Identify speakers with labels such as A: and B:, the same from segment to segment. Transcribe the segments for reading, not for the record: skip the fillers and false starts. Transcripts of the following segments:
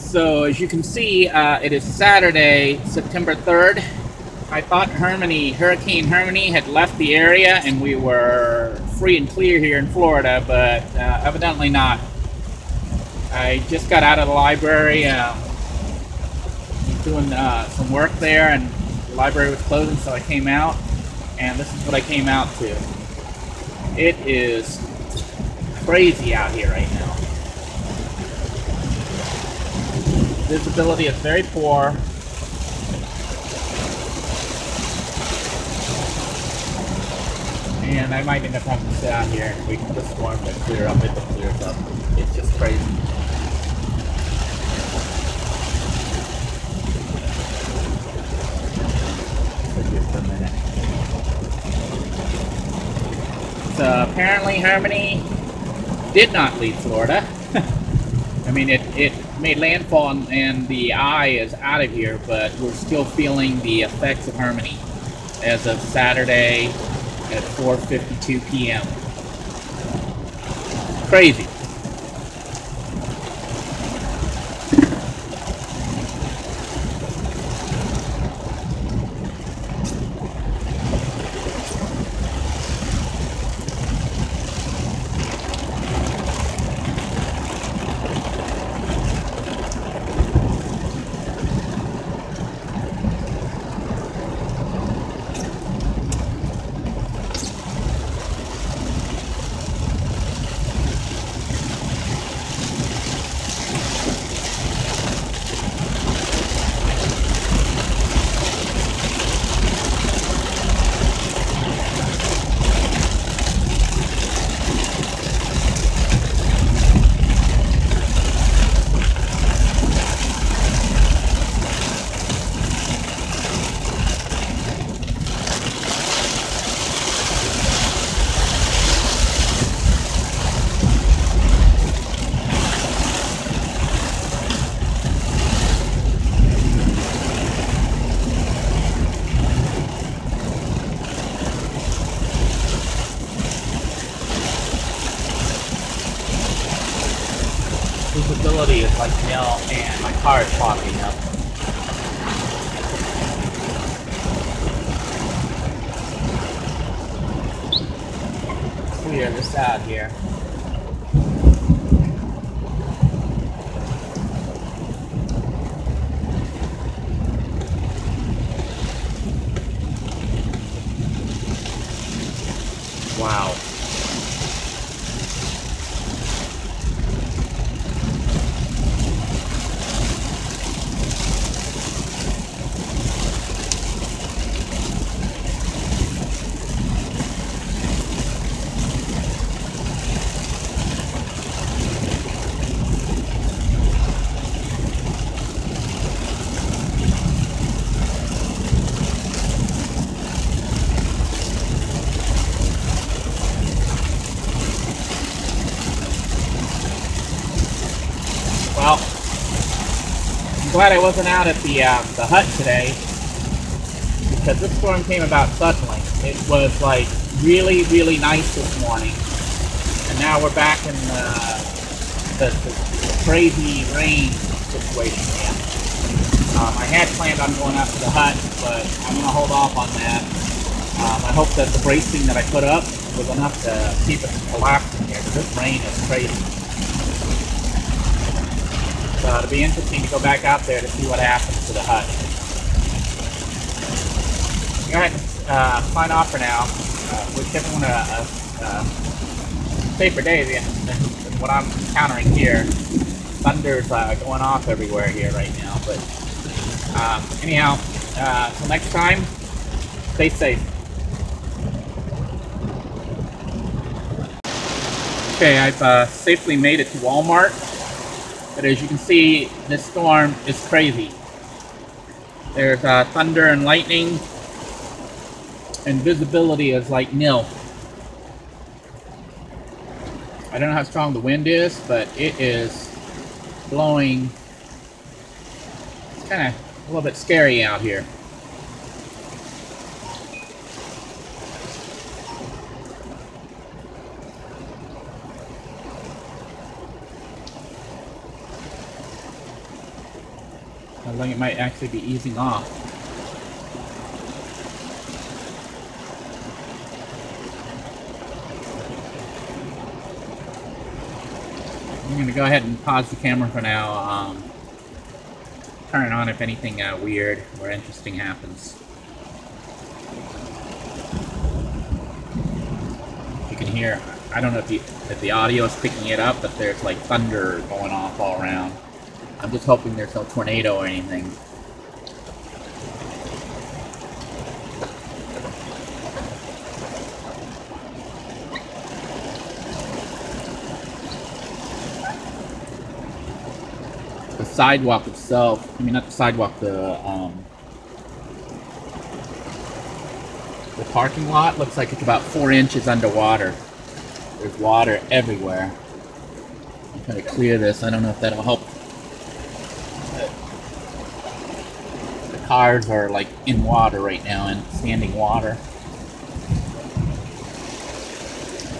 A: So as you can see, it is Saturday, September 3rd. I thought Hurricane Hermine had left the area and we were free and clear here in Florida, but evidently not. I just got out of the library, doing some work there, and the library was closing, so I came out, and this is what I came out to. It is crazy out here right now. Visibility is very poor. And I might end up having to sit out here and wait for the storm to clear up if it clears up. It's just crazy. For just a minute. So apparently Hermine did not leave Florida. I mean, it made landfall and the eye is out of here, but we're still feeling the effects of Hermine as of Saturday at 4:52 p.m. Crazy. Visibility is like nil, and my car is fogging up. Clear this out here. Wow. Well, I'm glad I wasn't out at the hut today, because this storm came about suddenly. It was like really, really nice this morning, and now we're back in the crazy rain situation again. I had planned on going up to the hut, but I'm going to hold off on that. I hope that the bracing that I put up was enough to keep it from collapsing here, because this rain is crazy. So it'll be interesting to go back out there to see what happens to the hut. Go ahead and sign off for now. Wish everyone a safer day than what I'm encountering here. Thunder's going off everywhere here right now. But anyhow, until next time, stay safe. Okay, I've safely made it to Walmart. But as you can see, this storm is crazy. There's thunder and lightning, and visibility is like nil. I don't know how strong the wind is, but it is blowing. It's kind of a little bit scary out here. I think it might actually be easing off. I'm going to go ahead and pause the camera for now. Turn it on if anything weird or interesting happens. You can hear, I don't know if the audio is picking it up, but there's like thunder going off all around. I'm just hoping there's no tornado or anything. The sidewalk itself, I mean not the sidewalk, the parking lot looks like it's about 4 inches underwater. There's water everywhere. I'm trying to clear this. I don't know if that'll help. The cars are like in water right now, in standing water.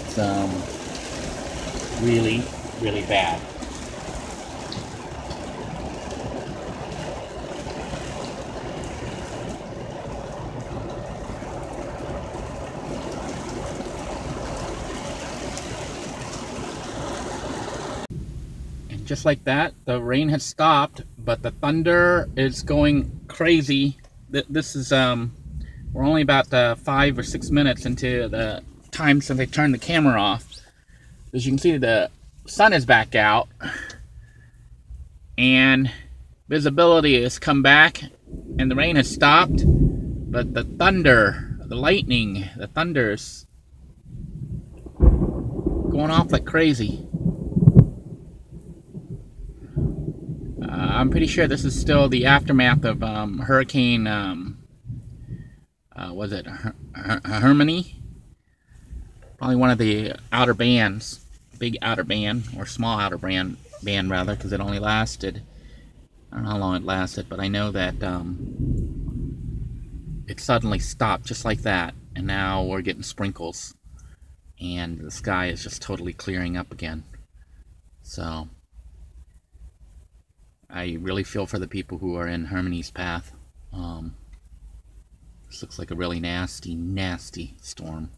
A: It's really, really bad. Just like that, the rain has stopped, but the thunder is going crazy. This is, we're only about 5 or 6 minutes into the time since I turned the camera off. As you can see, the sun is back out, and visibility has come back, and the rain has stopped, but the thunder, the lightning, the thunder's going off like crazy. I'm pretty sure this is still the aftermath of Hurricane, was it Hermine? Probably one of the outer bands, big outer band, or small outer band rather, because it only lasted, I don't know how long it lasted, but I know that it suddenly stopped just like that, and now we're getting sprinkles, and the sky is just totally clearing up again. So I really feel for the people who are in Hermine's path. This looks like a really nasty, nasty storm.